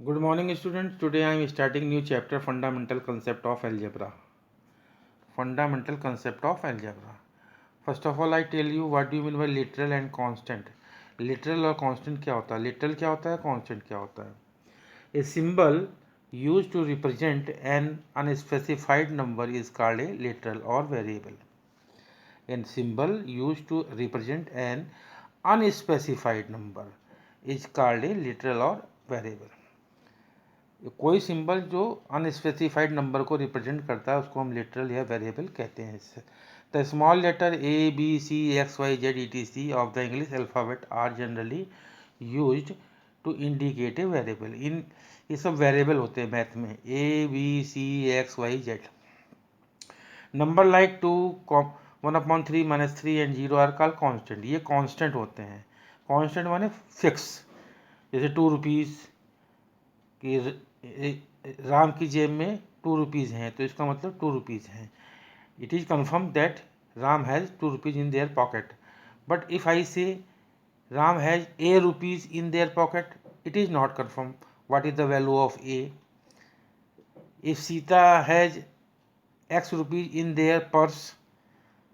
Good morning, students. Today I am starting new chapter, Fundamental Concept of Algebra. Fundamental Concept of Algebra. First of all, I tell you what do you mean by literal and constant. Literal और constant क्या होता है? Literal क्या होता है? Constant क्या होता है? A symbol used to represent an unspecified number is called a literal or variable. A symbol used to represent an unspecified number is called a literal or variable. कोई सिंबल जो unspecified number को represent करता है उसको हम literal या variable कहते हैं. The small letter a b c x y z etc of the English alphabet are generally used to indicate a variable. ये सब वेरिएबल होते हैं मैथ में. A b c x y z. Number like 2 1/3 -3 and 0 are called constant. ये constant होते हैं. Constant माने fix. जैसे 2 रुपीज़ कि राम की जेब में 2 रुपीज़ हैं तो इसका मतलब 2 रुपीज़ हैं. It is confirm that Ram has 2 rupees in their pocket. But if I say Ram has a rupees in their pocket, it is not confirmed what is the value of a. If Sita has x rupees in their purse,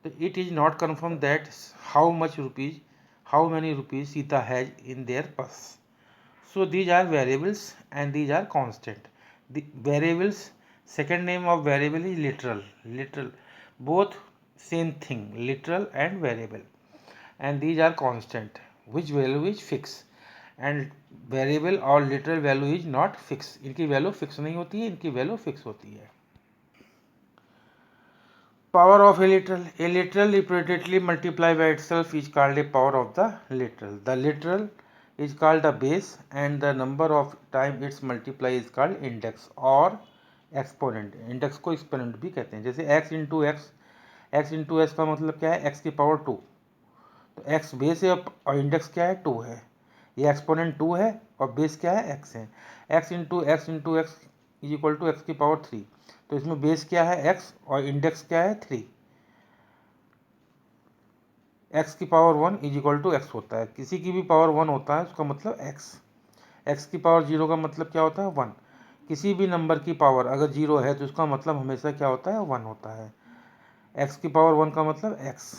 it is not confirmed that how many rupees Sita has in their purse. So these are variables and these are constant. The variables, second name of variable is literal, both same thing, literal and variable. And these are constant, which value is fixed. And variable और literal value is not fixed. इनकी value fix नहीं होती है, इनकी value fix होती है. Power of a literal repeatedly multiply by itself is called a power of the literal. The literal is called the base and the number of time its multiply is called index और exponent. index को exponent भी कहते हैं. जैसे x into x का मतलब क्या है? x की पावर 2. तो x बेस है और इंडेक्स क्या है? 2 है. ये एक्सपोनेंट 2 है और बेस क्या है? x है. x into x is equal to x की पावर 3. तो इसमें बेस क्या है? x और इंडेक्स क्या है? 3. x की power 1 is equal to x होता है. किसी की भी पावर 1 होता है उसका मतलब x की पावर 0 का मतलब क्या होता है? 1. किसी भी नंबर की पावर अगर 0 है तो उसका मतलब हमेशा क्या होता है? 1 होता है. x की पावर 1 का मतलब x.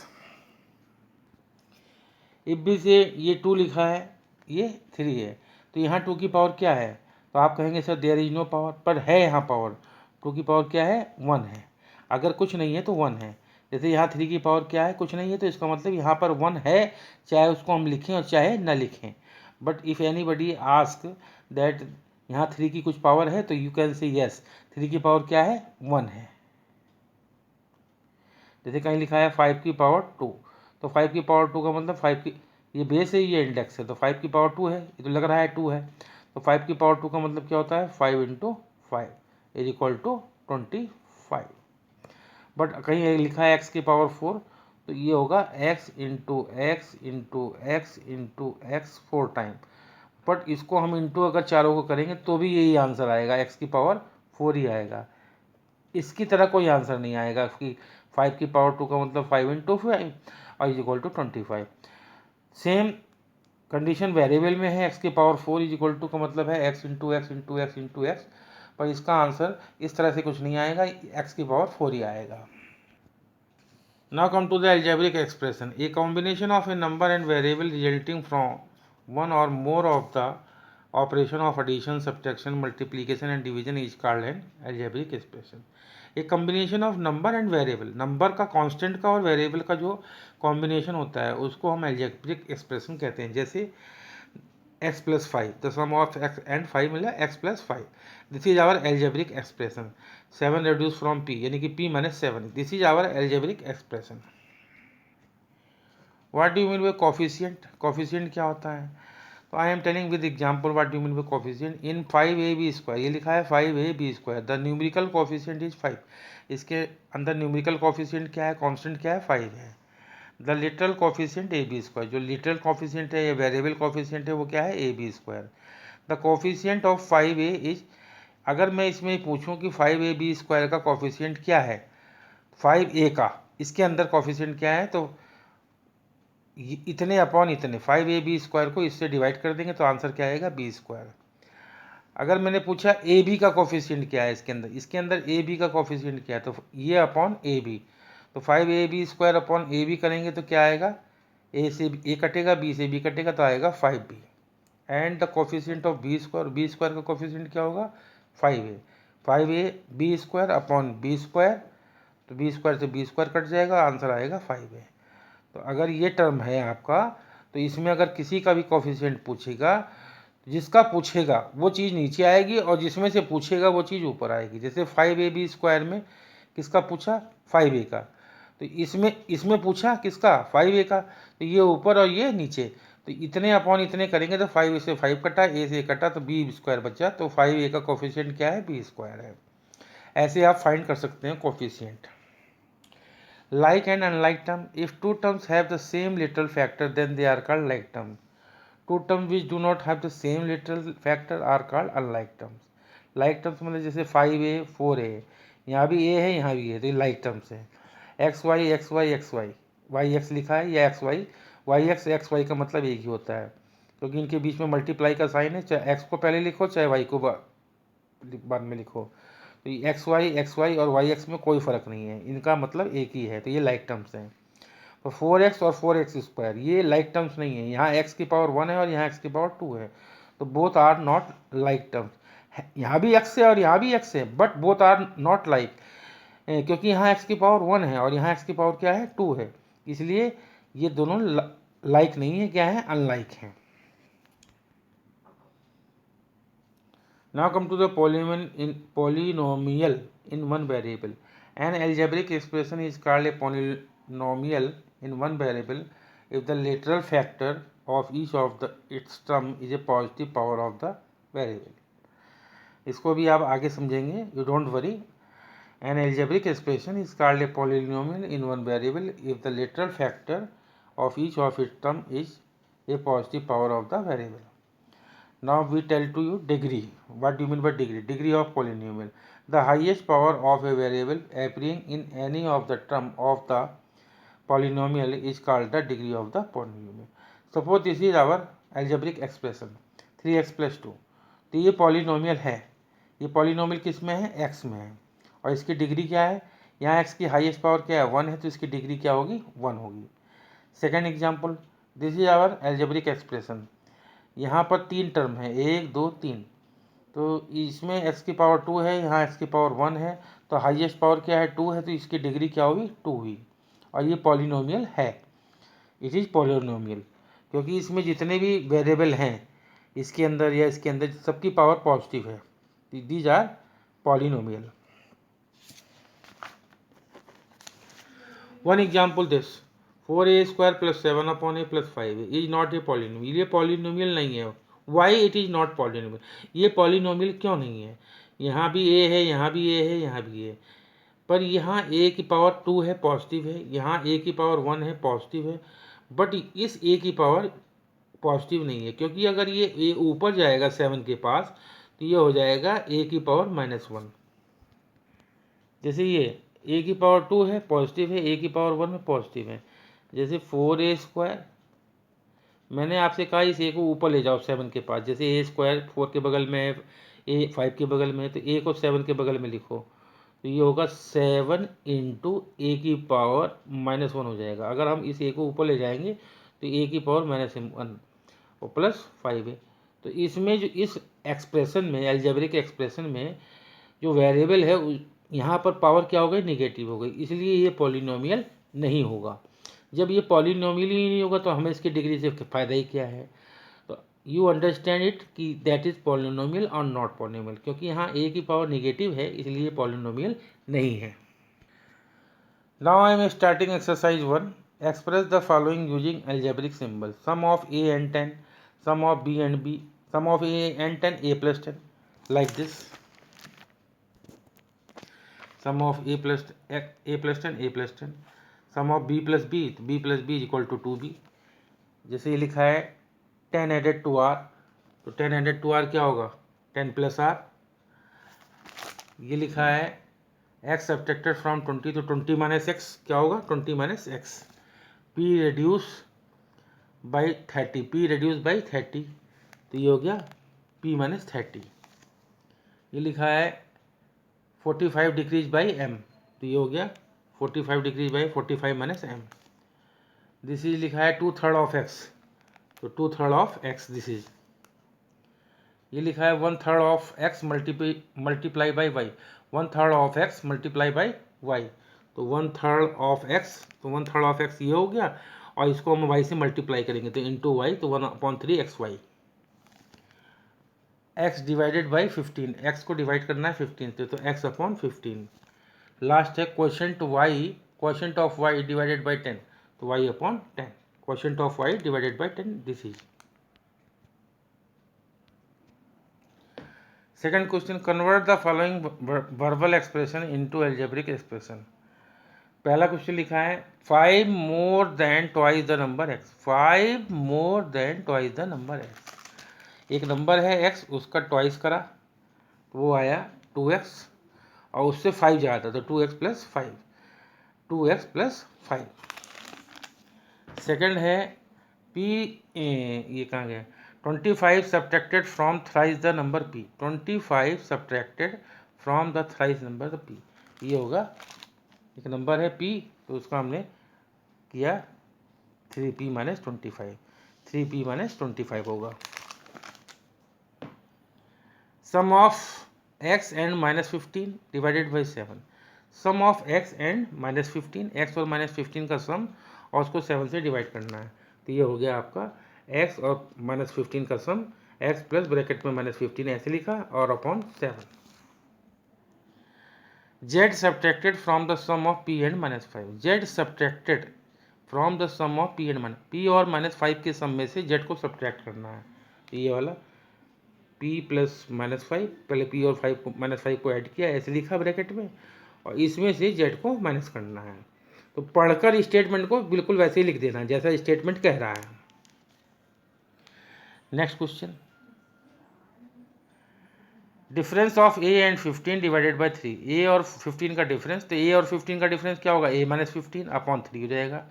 इफ भी से ये 2 लिखा है, ये 3 है, तो यहाँ 2 की पावर क्या है? तो आप कहेंगे sir there is no power, पर है यहाँ पावर. 2 की पावर क्या है? 1 है. अगर कुछ नहीं है तो 1 है. जैसे यहाँ 3 की पावर क्या है? कुछ नहीं है, तो इसका मतलब यहाँ पर 1 है, चाहे उसको हम लिखें और चाहे न लिखें. But if any buddy ask that यहाँ 3 की कुछ पावर है, तो यू कैन से यस 3 की पावर क्या है? 1 है. जैसे कहीं लिखा है 5 की पावर 2, तो 5 की पावर 2 का मतलब 5 की, ये बेस है, ये इंडेक्स है, तो 5 की पावर 2 है. ये तो लग रहा है 2 है, तो 5 की पावर 2 का मतलब क्या होता है? 5 into 5 is equal to 25. But कहीं लिखा है x की पावर 4, तो ये होगा x into x into x into x 4 time. But इसको हम इंटू अगर चारों को करेंगे तो भी यही आंसर आएगा, x की पावर 4 ही आएगा. इसकी तरह कोई आंसर नहीं आएगा कि 5 की पावर 2 का मतलब 5 into 5 और is equal to 25. Same condition variable में है. x की पावर 4 इज इक्वल टू का मतलब है x into x into x into x, पर इसका आंसर इस तरह से कुछ नहीं आएगा, x की पावर 4 ही आएगा. Now come to the algebraic expression. A combination of a number and variable resulting from one or more of the operation of addition, subtraction, multiplication and division is called an algebraic expression. A combination of number and variable, number का, constant का और variable का जो combination होता है उसको हम algebraic expression कहते हैं. जैसे x plus 5, the sum of x and 5 मिला x plus 5. This is our algebraic expression. 7 reduced from p यानी कि p minus 7. This is our algebraic expression. What do you mean by coefficient? Coefficient क्या होता है? तो I am telling with example what do you mean by coefficient. In 5ab², ये लिखा है 5ab², the numerical coefficient is 5. इसके अंदर numerical coefficient क्या है? कांस्टेंट क्या है? 5 है. द लिटरल कोफिशिएंट ab², जो लिटरल कोफिशिएंट है या वेरिएबल कोफिशिएंट है वो क्या है? ab². The coefficient of 5a is, अगर मैं इसमें पूछूं कि 5ab² का कोफिशिएंट क्या है, 5a का, इसके अंदर कोफिशिएंट क्या है, तो इतने अपॉन इतने 5ab² को इससे डिवाइड कर देंगे तो आंसर क्या आएगा? b². अगर मैंने पूछा ए बी का कोफिशिएंट क्या है इसके अंदर ए बी का कोफिशिएंट क्या है, तो ये अपॉन ए बी, तो 5ab² अपॉन ए बी करेंगे तो क्या आएगा, ए से ए कटेगा, बी से बी कटेगा, तो आएगा 5b। And the coefficient of b square का कोफिशिएंट क्या होगा, 5a। 5ab² अपॉन b², तो b² से b² कट जाएगा, आंसर आएगा 5a। तो अगर ये टर्म है आपका, तो इसमें अगर किसी का भी कोफिशिएंट पूछेगा, जिसका पूछेगा वो चीज़ नीचे आएगी और जिसमें से पूछेगा वो चीज़ ऊपर आएगी। जैसे 5ab² में किसका पूछा, 5a का, तो इसमें पूछा किसका, 5a का, तो ये ऊपर और ये नीचे, तो इतने अपॉन इतने करेंगे तो 5 से 5 कटा, ए से कटा, तो b² बचा, तो 5a का कोफिशिएंट क्या है, b² है। ऐसे आप फाइंड कर सकते हैं coefficient. Like and unlike term, if two terms have the same literal factor then they are called like terms. Two terms which do not have the same literal factor are called unlike terms. Like terms मतलब जैसे 5a 4a, यहाँ भी a है यहाँ भी है, तो ये like terms है। xy xy xy, yx लिखा है या xy, yx xy का मतलब एक ही होता है, क्योंकि इनके बीच में मल्टीप्लाई का साइन है, चाहे x को पहले लिखो चाहे y को बाद में लिखो, तो एक्स वाई और वाई एक्स में कोई फ़र्क नहीं है, इनका मतलब एक ही है, तो ये लाइक टर्म्स हैं। तो 4x और 4x² ये लाइक टर्म्स नहीं है, यहाँ x की पावर 1 है और यहाँ x की पावर 2 है, तो both are not like terms. यहाँ भी x है और यहाँ भी x है, but both are not like, क्योंकि यहाँ x की पावर 1 है और यहाँ x की पावर क्या है, 2 है, इसलिए ये दोनों लाइक नहीं है, क्या है, अनलाइक हैं। Now come to the polynomial in one variable. An algebraic expression is called a polynomial in one variable if the literal factor of each of its term is a positive power of the variable. इसको भी आप आगे समझेंगे, you don't worry. An algebraic expression is called a polynomial in one variable if the literal factor of each of its term is a positive power of the variable. Now we tell to you degree. What do you mean by degree? Degree of polynomial. The highest power of a variable appearing in any of the term of the polynomial is called the degree of the polynomial. Suppose this is our algebraic expression 3x plus 2. तो ये polynomial है, ये polynomial किस में है, x में है, और इसकी डिग्री क्या है, यहाँ x की हाईएस्ट पावर क्या है, 1 है, तो इसकी डिग्री क्या होगी, 1 होगी। Second example, this is our algebraic expression, यहाँ पर 3 टर्म है, 1 2 3, तो इसमें x की पावर 2 है, यहाँ x की पावर 1 है, तो हाईएस्ट पावर क्या है, 2 है, तो इसकी डिग्री क्या हुई, 2 हुई, और ये पॉलिनोमियल है, इट इज़ पॉलिनोमियल, क्योंकि इसमें जितने भी वेरिएबल हैं इसके अंदर या इसके अंदर सबकी पावर पॉजिटिव है, these are polynomial. One example this 4a² plus 7/a plus 5a is not a polynomial, ये पॉलिनोमियल नहीं है। Why it is not polynomial, ये पॉलिनोमियल क्यों नहीं है, यहाँ भी a है, यहाँ भी a है, यहाँ भी a है, पर यहाँ a की पावर 2 है, पॉजिटिव है, यहाँ a की पावर 1 है, पॉजिटिव है, बट इस a की पावर पॉजिटिव नहीं है, क्योंकि अगर ये a ऊपर जाएगा 7 के पास तो ये हो जाएगा a की पावर -1। जैसे ये a की पावर 2 है, पॉजिटिव है, a की पावर 1 है, पॉजिटिव है। जैसे 4a², मैंने आपसे कहा इस a को ऊपर ले जाओ 7 के पास, जैसे a² 4 के बगल में है, a 5 के बगल में है, तो a को 7 के बगल में लिखो, तो ये होगा 7 इंटू a की पावर -1 हो जाएगा। अगर हम इस a को ऊपर ले जाएंगे तो a की पावर -1 और प्लस 5 है। तो इसमें जो इस एक्सप्रेशन में, अलजेब्रिक एक्सप्रेशन में जो वेरिएबल है यहाँ पर पावर क्या हो गई, निगेटिव हो गई, इसलिए ये पॉलिनोमियल नहीं होगा। जब ये पॉलिनोमियल ही नहीं होगा तो हमें इसकी डिग्री से फ़ायदा ही क्या है। तो यू अंडरस्टैंड इट कि दैट इज़ पॉलिनोमियल और नॉट पॉलिनोमियल, क्योंकि यहाँ a की पावर निगेटिव है, इसलिए पॉलिनोमियल नहीं है। Now I am starting exercise 1। Express the following using algebraic symbol, sum of a and 10, sum of b and b, sum of a and 10, a plus 10, like this, sum of a plus 10, a plus 10, sum of b plus b, तो b plus b is equal to 2b। जैसे ये लिखा है 10 added to r, तो 10 added to r क्या होगा, 10 plus r। ये लिखा है x सब्ट्रैक्टेड फ्रॉम 20, तो 20 माइनस x क्या होगा, 20 minus x। p reduce by 30, p reduce by 30, तो ये हो गया p माइनस 30। ये लिखा है 45 डिग्रीज बाई एम, तो ये हो गया 45 degrees by 45 minus m. This is लिखा है 2/3 ऑफ एक्स, तो 2/3 ऑफ एक्स दिस इज। ये लिखा है 1/3 of x multiply by y, 1/3 of x multiply by y, तो 1/3 ऑफ एक्स, तो 1/3 ऑफ एक्स ये हो गया, और इसको हम वाई से मल्टीप्लाई करेंगे तो इंटू वाई, तो 1/3 x y. X divided by 15, x को डिवाइड करना है 15 से, तो एक्स अपॉन 15। लास्ट है quotient y, quotient of y divided by 10, तो y upon 10, quotient of y divided by 10 this is. Second question, convert the following verbal expression into algebraic expression. पहला question लिखा है 5 more than twice the number x, 5 more than twice the number x. एक number है x, उसका twice करा तो वो आया 2x, और उससे 5 ज़्यादा तो 2x plus 5, 2x plus 5। Second है p, ये कहाँ गया, 25 subtracted from thrice the number p, 25 subtracted from the thrice number the p। ये होगा, एक नंबर है p, तो उसका हमने किया 3p माइनस 25, 3p माइनस 25 होगा। Sum of x and minus 15 divided by 7, sum of x and minus 15, x और माइनस 15 का सम और उसको 7 से डिवाइड करना है, तो ये हो गया आपका x और माइनस 15 का सम, x प्लस ब्रैकेट में माइनस 15 ऐसे लिखा और upon 7। z subtracted from the sum of p and minus 5, z subtracted from the sum of p and minus, p और माइनस 5 के सम में से z को सब्ट्रैक्ट करना है, तो ये वाला p प्लस माइनस 5, पहले p और 5 को माइनस 5 को ऐड किया ऐसे लिखा ब्रैकेट में, और इसमें से z को माइनस करना है। तो पढ़कर स्टेटमेंट को बिल्कुल वैसे ही लिख देना जैसा स्टेटमेंट कह रहा है। Next question, difference of a and 15 divided by 3, a और 15 का डिफरेंस, तो a और 15 का डिफरेंस क्या होगा, a माइनस 15 अपॉन 3 हो जाएगा।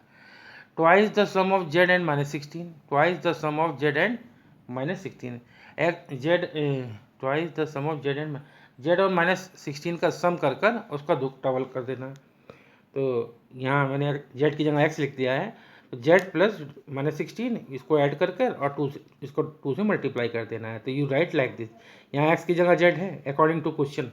Twice the sum of z and minus 16, twice the sum of z and minus 16, z twice the sum of z and z और माइनस 16 का सम कर कर उसका डबल कर देना। तो यहाँ मैंने z की जगह x लिख दिया है, तो z प्लस माइनस 16 इसको ऐड कर कर और 2 इसको 2 से मल्टीप्लाई कर देना है, तो यू राइट लाइक दिस, यहाँ x की जगह z है according to question.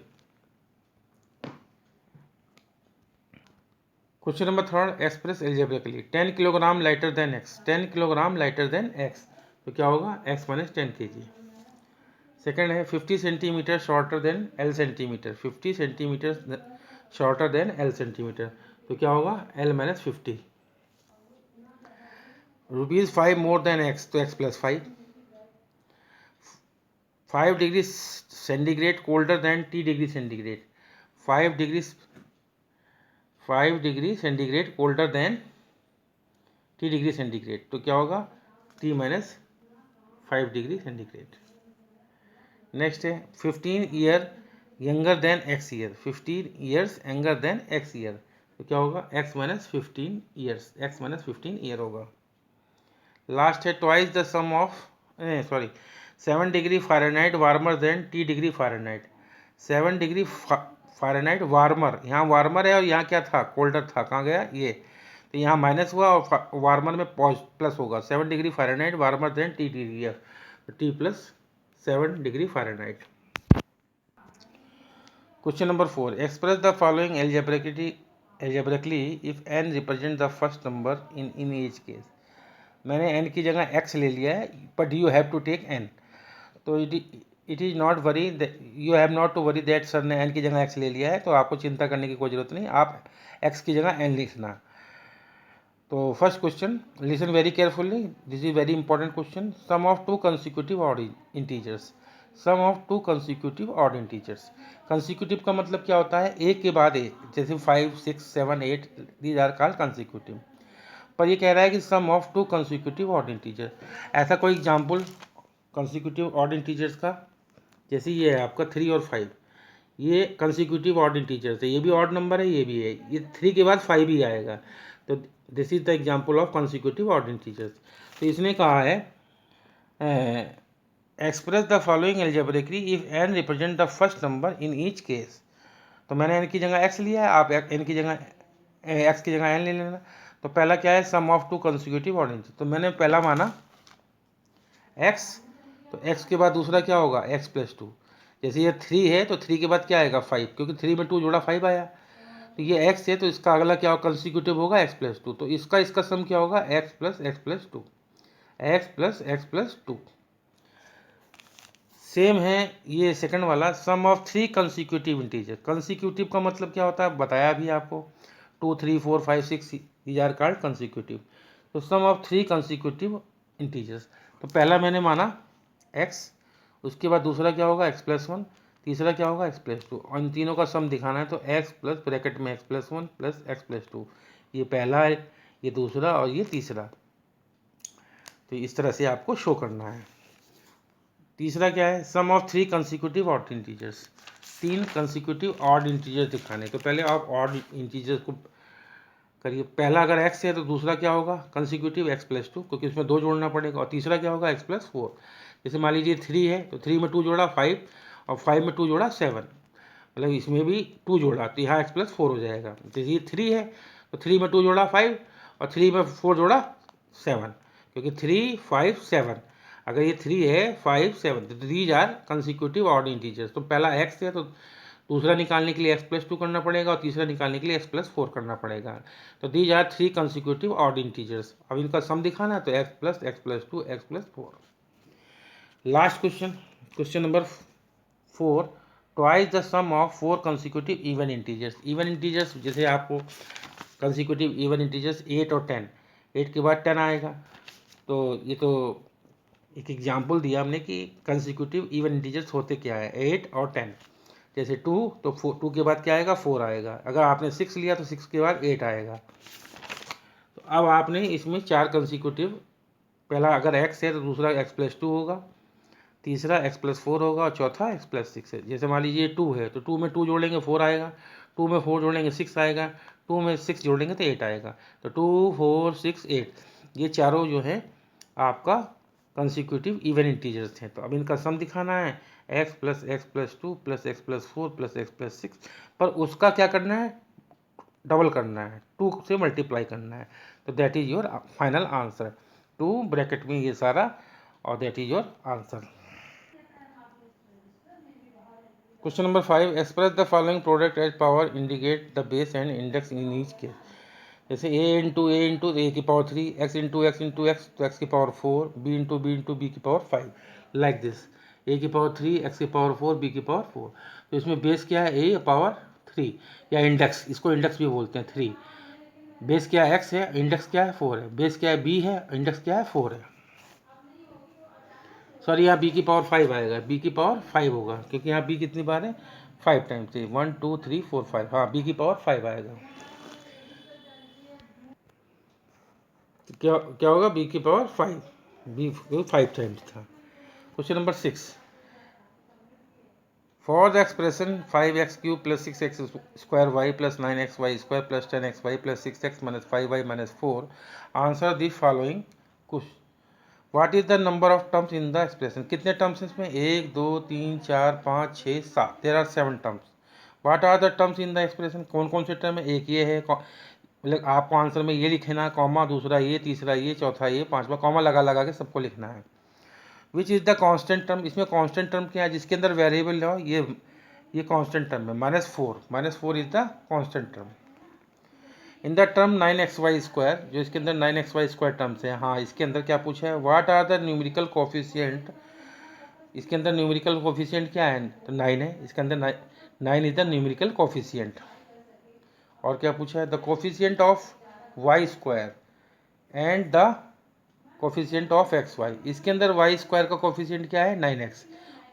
Question number third, express algebraically 10 kilogram lighter than x, 10 kilogram lighter than x, तो क्या होगा x माइनस 10 kg। सेकेंड है 50 centimetre shorter than l centimetre, 50 centimetre shorter than l centimetre, तो क्या होगा l minus 50। ₹5 more than x, तो x plus 5। 5 degree centigrade colder than t degree centigrade, 5 degree centigrade colder than t degree centigrade, तो क्या होगा t minus 5 degree centigrade. Next है 15 year younger than x year, 15 years younger than x year, तो क्या होगा x minus 15 years, x minus 15 year होगा। Last है twice the sum of 7 degree Fahrenheit warmer than t degree Fahrenheit, 7 degree Fahrenheit warmer, यहाँ warmer है और यहाँ क्या था कोल्डर था, कहाँ गया ये, तो यहाँ माइनस हुआ और वार्मर में प्लस होगा, 7 degree Fahrenheit warmer than t degree, तो t plus 7 degree Fahrenheit. Question number 4, express the following algebraically if n represent the first number in each case. मैंने n की जगह x ले लिया है, but you have to take n, तो it is not worry, you have not to worry that sir ने n की जगह x ले लिया है, तो आपको चिंता करने की कोई ज़रूरत नहीं, आप x की जगह n लिखना। तो first question, listen very carefully, this is very important question. Sum of two consecutive odd integers, sum of two consecutive odd integers. Consecutive का मतलब क्या होता है, एक के बाद एक, जैसे 5, 6, 7, 8 दीज आर कॉल्ड कंसिक्यूटिव। पर ये कह रहा है कि sum of two consecutive odd integer, ऐसा कोई एग्जाम्पल कंसिक्यूटिव ऑड इंटीजर्स का, जैसे ये है आपका 3 और 5, ये कंसिक्यूटिव ऑड इंटीजर्स है, ये भी ऑड नंबर है, ये भी है, ये 3 के बाद 5 ही आएगा, तो this is the example of consecutive odd integers. तो इसने कहा है express the following algebraically if n represent the first number in each case. तो मैंने एन की जगह एक्स लिया है, आप एन की जगह एक्स की जगह एन ले लेना। तो पहला क्या है, sum of two consecutive odd integer. तो मैंने पहला माना एक्स, तो एक्स के बाद दूसरा क्या होगा, एक्स प्लस टू। जैसे ये 3 है तो 3 के बाद क्या आएगा 5, क्योंकि 3 में 2 जोड़ा 5 आया। तो ये एक्स है तो इसका अगला क्या होगा, कंसेक्यूटिव होगा एक्स प्लस टू। तो इसका सम क्या होगा, x plus two, x plus two. Same है ये सेकंड वाला, सम ऑफ 3 कंसेक्यूटिव इंटीजर। कंसेक्यूटिव का मतलब क्या होता है, बताया भी आपको, 2 3 4 5 6 दीज आर कॉल्ड कंसेक्यूटिव। तो सम ऑफ 3 कंसेक्यूटिव इंटीजर्स। तो पहला मैंने माना x, उसके बाद दूसरा क्या होगा x प्लस वन, तीसरा क्या होगा x प्लस टू, और इन तीनों का सम दिखाना है। तो x प्लस ब्रैकेट में x plus one plus x plus to, ये पहला है, ये दूसरा और ये तीसरा। तो इस तरह से आपको शो करना है। तीसरा क्या है, sum of 3 consecutive odd integers. 3 consecutive odd integers दिखाने। तो पहले आप ऑड इंटीजर्स को करिए। पहला अगर x है तो दूसरा क्या होगा, कंसेक्यूटिव x प्लस टू, क्योंकि उसमें 2 जोड़ना पड़ेगा। और तीसरा क्या होगा, x प्लस फोर। जैसे मान लीजिए 3 है तो 3 में 2 जोड़ा 5, और 5 में 2 जोड़ा 7, मतलब इसमें भी 2 जोड़ा, तो यहाँ x प्लस फोर हो जाएगा। जैसे ये 3 है तो 3 में 2 जोड़ा 5, और 3 में 4 जोड़ा 7, क्योंकि 3 5 7। अगर ये 3 है 5 7, तो these are consecutive odd integers. तो पहला x है तो दूसरा निकालने के लिए x प्लस टू करना पड़ेगा, और तीसरा निकालने के लिए x प्लस फोर करना पड़ेगा। तो these are 3 consecutive odd integers. अब इनका सम दिखाना है, तो x plus two x plus four. Last question, question number 4, twice the sum of 4 consecutive even integers. Even integers जैसे आपको कंसेक्यूटिव इवन इंटीजर्स 8 और 10, 8 के बाद 10 आएगा। तो ये तो एक एग्जाम्पल दिया हमने कि कंसेक्यूटिव इवन इंटीजर्स होते क्या है, 8 और 10। जैसे 2 तो 2 के बाद क्या आएगा, 4 आएगा। अगर आपने 6 लिया तो 6 के बाद 8 आएगा। तो अब आपने इसमें 4 कंसेक्यूटिव, पहला अगर x है तो दूसरा x प्लस टू होगा, तीसरा x प्लस फोर होगा, और चौथा x प्लस सिक्स है। जैसे मान लीजिए 2 है तो 2 में 2 जोड़ेंगे 4 आएगा, 2 में 4 जोड़ेंगे 6 आएगा, 2 में 6 जोड़ेंगे तो 8 आएगा। तो 2 4 6 8, ये चारों जो है आपका कंसेक्यूटिव इवन इंटीजर्स हैं। तो अब इनका सम दिखाना है, x plus two plus x plus four plus x plus six, पर उसका क्या करना है, डबल करना है, 2 से मल्टीप्लाई करना है। तो that is your final answer. 2 bracket में ये सारा, और that is your answer. Question number 5, express the following product as power indicate the base and index in each case. जैसे a की पावर 3, x इंटू एक्स तो x की power 4, b into b की power 5, like this. a की power 3, x की power 4, b की power 4। तो इसमें बेस क्या है, a पावर 3, या इंडेक्स, इसको इंडेक्स भी बोलते हैं 3। बेस क्या है, x है, इंडेक्स क्या है 4 है। बेस क्या है, b है, इंडेक्स क्या है 4 है। सॉरी, यहाँ b की पावर 5 आएगा, b की पावर 5 होगा, क्योंकि यहाँ b कितनी बार है, 5 टाइम्स है, 1 2 3 4 5। हाँ, b की पावर 5 आएगा। तो क्या क्या होगा, b की पावर 5, b 5 टाइम्स था। Question number 6, for the expression 5x cube plus 6x square y plus 9xy square plus 10xy plus 6x minus 5y minus 4, answer the following question. What is the number of terms in the expression. कितने terms हैं इसमें, 1 2 3 4 5 6 7, there are 7 terms. What are the terms in the expression, कौन कौन से term है, एक ये है, मतलब आपको आंसर में ये लिखना है, कॉमा, दूसरा ये, तीसरा ये, चौथा ये, पांचवा, कॉमा लगा लगा के सबको लिखना है। Which is the constant term, इसमें कांस्टेंट टर्म क्या है, जिसके अंदर वेरिएबल हो, ये कांस्टेंट टर्म है। -4 is the constant term. In the term 9xy square, जो इसके अंदर 9xy स्क्वायर टर्म्स है। हाँ, इसके अंदर क्या पूछा है, what are the numerical coefficient. इसके अंदर न्यूमेरिकल कोफिशिएंट क्या है, तो 9 है, इसके अंदर 9 इज द न्यूमेरिकल कोफिशिएंट। और क्या पूछा है, the coefficient of y square and the coefficient of x y. इसके अंदर वाई स्क्वायर का कोफिशिएंट क्या है, 9x।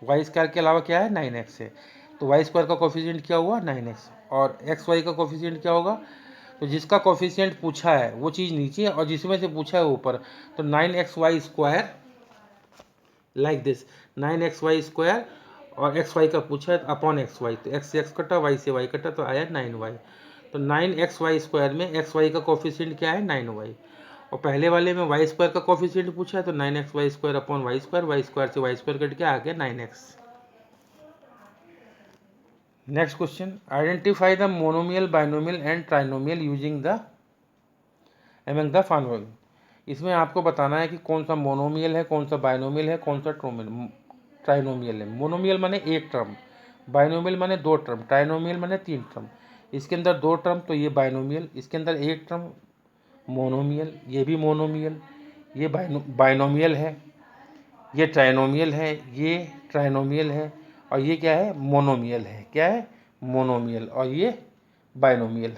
वाई स्क्वायर के अलावा क्या है, 9x है। तो वाई स्क्वायर का कोफिशिएंट क्या हुआ, 9x। और एक्स वाई का कोफिशिएंट क्या होगा, तो जिसका कोफिशिएंट पूछा है वो चीज़ नीचे, और जिसमें से पूछा है ऊपर। तो 9xy square, like this, 9xy square, और एक्स वाई का पूछा है अपॉन एक्स वाई, तो एक्स से एक्स कटा, वाई से वाई कटा, तो आया 9y। तो 9xy स्क्वायर में एक्स वाई का कोफिशिएंट क्या है, 9y। और पहले वाले में वाई स्क्वायर का कोफिशिएंट पूछा है तो 9x² अपॉन वाई स्क्वायर से वाई स्क्वायर कट के आ गया 9x। Next question, identify the monomial binomial and trinomial using the among the following. इसमें आपको बताना है कि कौन सा मोनोमियल है, कौन सा बाइनोमियल है, कौन सा ट्राइनोमियल है। मोनोमियल माने एक टर्म, बाइनोमियल माने दो टर्म, ट्राइनोमियल माने तीन टर्म। इसके अंदर दो टर्म तो ये बाइनोमियल, इसके अंदर एक टर्म मोनोमियल, ये भी मोनोमियल, ये बाइनोमियल है, ये ट्राइनोमियल है, ये ट्राइनोमियल है, और ये क्या है, मोनोमियल है। क्या है, मोनोमियल, और ये binomial.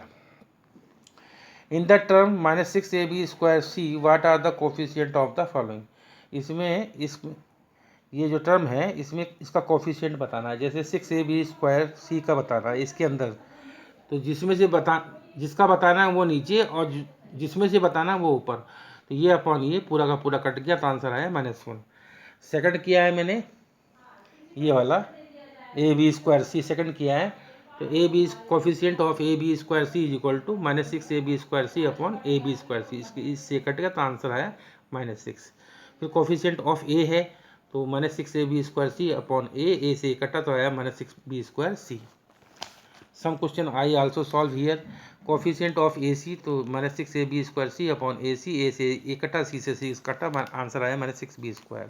In the term -6ab² what are the coefficient of the following. इसमें ये जो टर्म है इसमें इसका कोफिशिएंट बताना है। जैसे 6ab² का बताना है इसके अंदर, तो जिसका बताना है वो नीचे और जिसमें से बताना है वो ऊपर। तो ये अपॉन ये पूरा का पूरा कट गया तो आंसर आया -1। सेकंड किया है मैंने ये वाला ab²c सेकंड किया है, तो a b coefficient of ab² is equal to -6ab² upon ab², इससे कट गया तो आंसर आया -6। फिर कोफिशिएंट ऑफ ए है तो -6ab² अपॉन ए से कटा तो आया -6b²c। Some question I also solve here. Coefficient of AC तो -6ab² अपॉन ए से ए कटा, सी से सी कटा, आंसर आया -6b²।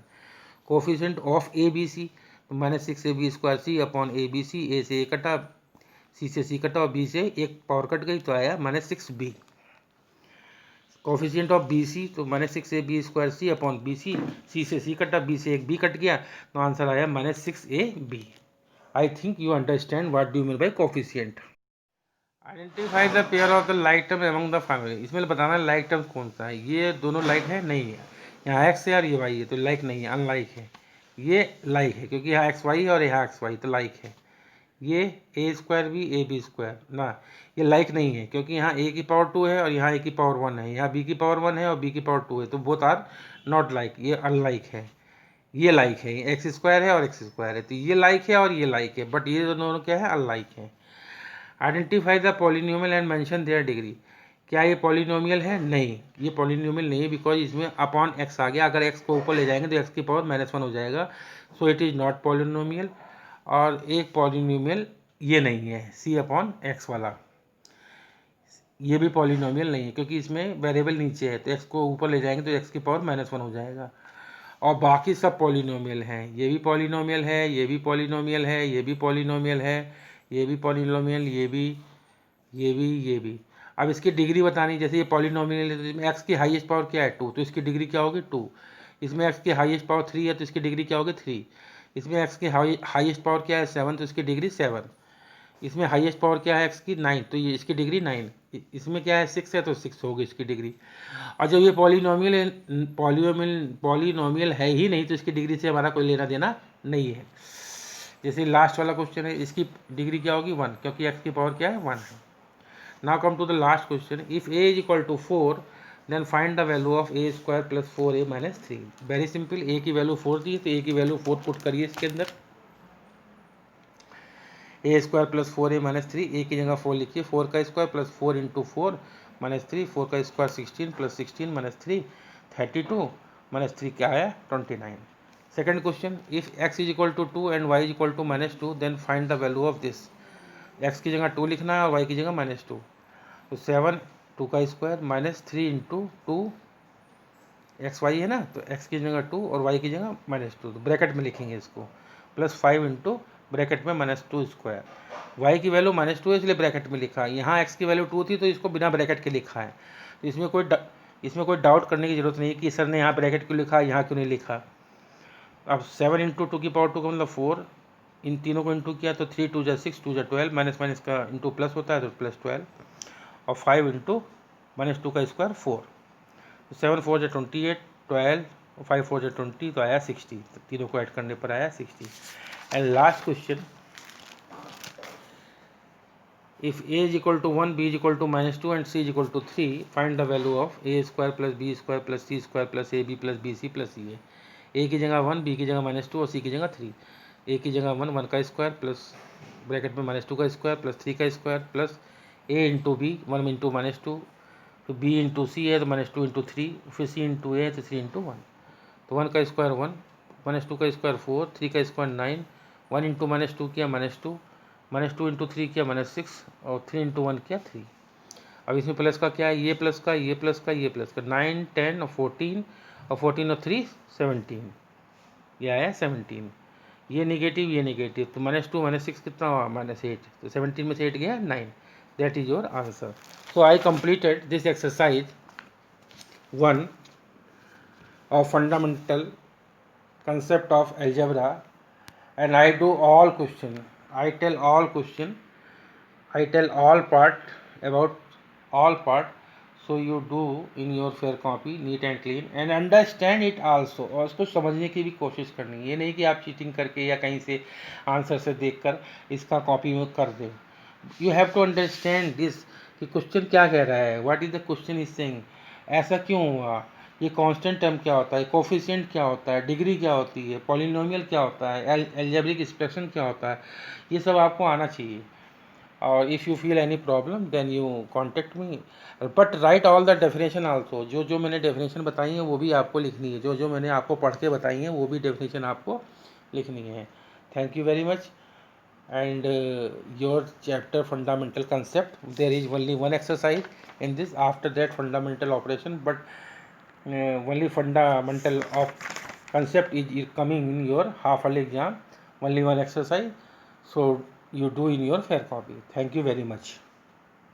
कोफिशिएंट ऑफ ABC तो -6ab² अपॉन ABC, ए से ए कटा, सी से सी कटा और बी से एक पावर कट गई तो आया -6b। कोफिशिएंट ऑफ BC तो -6ab² अपॉन BC, सी से सी कटा, बी से एक बी कट गया तो आंसर आया -6ab। I think you understand what do mean by coefficient. Identify the pair of the like term among the family. इसमें बताना है लाइक टर्म कौन सा है। ये दोनों लाइक है, नहीं है, यहाँ x है और ये y है तो लाइक नहीं है, अनलाइक है। ये लाइक है क्योंकि यहाँ XY है और यहाँ XY तो लाइक है। ये a² भी ab² ना, ये लाइक नहीं है क्योंकि यहाँ a की पावर 2 है और यहाँ a की पावर 1 है, यहाँ b की पावर 1 है और b की पावर 2 है, तो बोथ आर नॉट लाइक, ये अनलाइक है। ये लाइक है, x² है और x² है, तो ये लाइक है और ये लाइक है, बट ये दोनों क्या है, अनलाइक है। Identify the polynomial and mention there degree. क्या ये पॉलिनोमियल है? नहीं, ये पॉलिनोमियल नहीं है बिकॉज इसमें अपॉन x आ गया। अगर x को ऊपर ले जाएंगे तो x की पावर -1 हो जाएगा, so it is not polynomial. और एक पॉलिनोमियल ये नहीं है, c/x वाला, ये भी पॉलिनोमियल नहीं है क्योंकि इसमें वेरिएबल नीचे है, तो x को ऊपर ले जाएंगे तो x की पावर -1 हो जाएगा। और बाकी सब पॉलिनोमियल हैं, ये भी पॉलिनोमियल है, ये भी पॉलिनोमियल है, ये भी पॉलिनोमियल है, ये भी पॉलिनोमियल, ये भी। अब इसकी डिग्री बतानी, जैसे ये पॉलिनोमियल है तो इसमें x की हाईएस्ट पावर क्या है 2, तो इसकी डिग्री क्या होगी 2। इसमें x की हाईएस्ट पावर 3 है तो इसकी डिग्री क्या होगी 3। इसमें x की हाईएस्ट पावर क्या है 7 तो इसकी डिग्री 7। इसमें हाईएस्ट पावर क्या है x की 9 तो ये इसकी डिग्री 9। इसमें क्या है 6 है तो 6 होगी इसकी डिग्री। और जब ये पॉलिनोमियल है ही नहीं तो इसकी डिग्री से हमारा कोई लेना देना नहीं है। जैसे लास्ट वाला क्वेश्चन है, इसकी डिग्री क्या होगी 1 क्योंकि x की पावर क्या है 1 है। Now come to the last question, if a is equal to 4 then find the value of a² + 4a - 3। Very simple, a की वैल्यू 4 दी है तो a की वैल्यू 4 पुट करिए इसके अंदर, a² + 4a - 3, a की जगह 4 लिखिए, 4 का स्क्वायर प्लस 4 × 4 - 3, 4 का स्क्वायर 16 + 16 - 3 32 - 3 क्या आया 29। Second question, if x is equal to 2 and y is equal to -2 then find the value of this. x की जगह 2 लिखना है और y की जगह -2, तो 7 2 का स्क्वायर -3 × 2 xy है ना, तो x की जगह 2 और y की जगह -2, तो ब्रैकेट में लिखेंगे इसको, प्लस 5 × ब्रैकेट में -2 स्क्वायर। y की वैल्यू -2 है इसलिए ब्रैकेट में लिखा है, यहाँ x की वैल्यू 2 थी तो इसको बिना ब्रैकेट के लिखा है। तो इसमें कोई डाउट करने की जरूरत नहीं कि सर ने यहाँ ब्रैकेट क्यों लिखा, यहाँ क्यों नहीं लिखा। अब 7 × 2 की पावर 2 का मतलब 4, इन तीनों को इंटू किया तो 3 2 × 6 2 × 12, माइनस का इंटू प्लस होता है तो +12, और 5 × -2 का स्क्वायर 4, तो 7 4 × 28, 12, 5 4 × 20 तो आया 60, तो तीनों को ऐड करने पर आया 60। And last question, if a is equal to 1, b is equal to -2 and c is equal to 3, find the value of a² + b² + c² + ab + bc + ca। a की जगह 1, b की जगह -2 और c की जगह 3। a की जगह 1 का स्क्वायर प्लस ब्रैकेट में -2 का स्क्वायर प्लस 3 का स्क्वायर प्लस a × b 1 × -2 तो b इंटू सी है तो -2 × 3, फिर c इंटू ए है तो 3 × 1, तो 1 का स्क्वायर 1, -2 का स्क्वायर 4, 3 का स्क्वायर 9, 1 इंटू -2 किया -2, -2 इंटू 3 किया -6, और 3 इंटू 1 किया 3। अब इसमें प्लस का क्या है, ये प्लस का, ये प्लस का, ये प्लस का, 9, 10 और 14, और 14 और 3 17, ये आया 17। ये नेगेटिव, ये नेगेटिव, तो -2 -6 कितना हुआ, -8, तो 17 में से 8 गया 9। That is your answer. So I completed this exercise 1 of fundamental concept of algebra, and I do all question, I tell all question, I tell all part about all part, so you do in your fair copy neat and clean and understand it also, और उसको समझने की भी कोशिश करनी है। ये नहीं कि आप चीटिंग करके या कहीं से आंसर से देखकर इसका कॉपी में कर दें। You have to understand this कि क्वेश्चन क्या कह रहा है, what is the question is saying, ऐसा क्यों हुआ, ये कांस्टेंट टर्म क्या होता है, कोफिशिएंट क्या होता है, डिग्री क्या होती है, पॉलिनोमियल क्या होता है, अलजेब्रिक एक्सप्रेशन क्या होता है, ये सब आपको आना चाहिए। और if you feel any problem then you contact me, but write all the definition also. जो जो मैंने डेफिनेशन बताई है वो भी आपको लिखनी है, जो जो मैंने आपको पढ़ के बताई हैं वो भी डेफिनेशन आपको लिखनी है। Thank you very much. And your chapter fundamental concept, there is only one exercise in this, after that fundamental operation, but only fundamental of concept is coming in your half yearly exam, only one exercise, so you do in your fair copy. Thank you very much.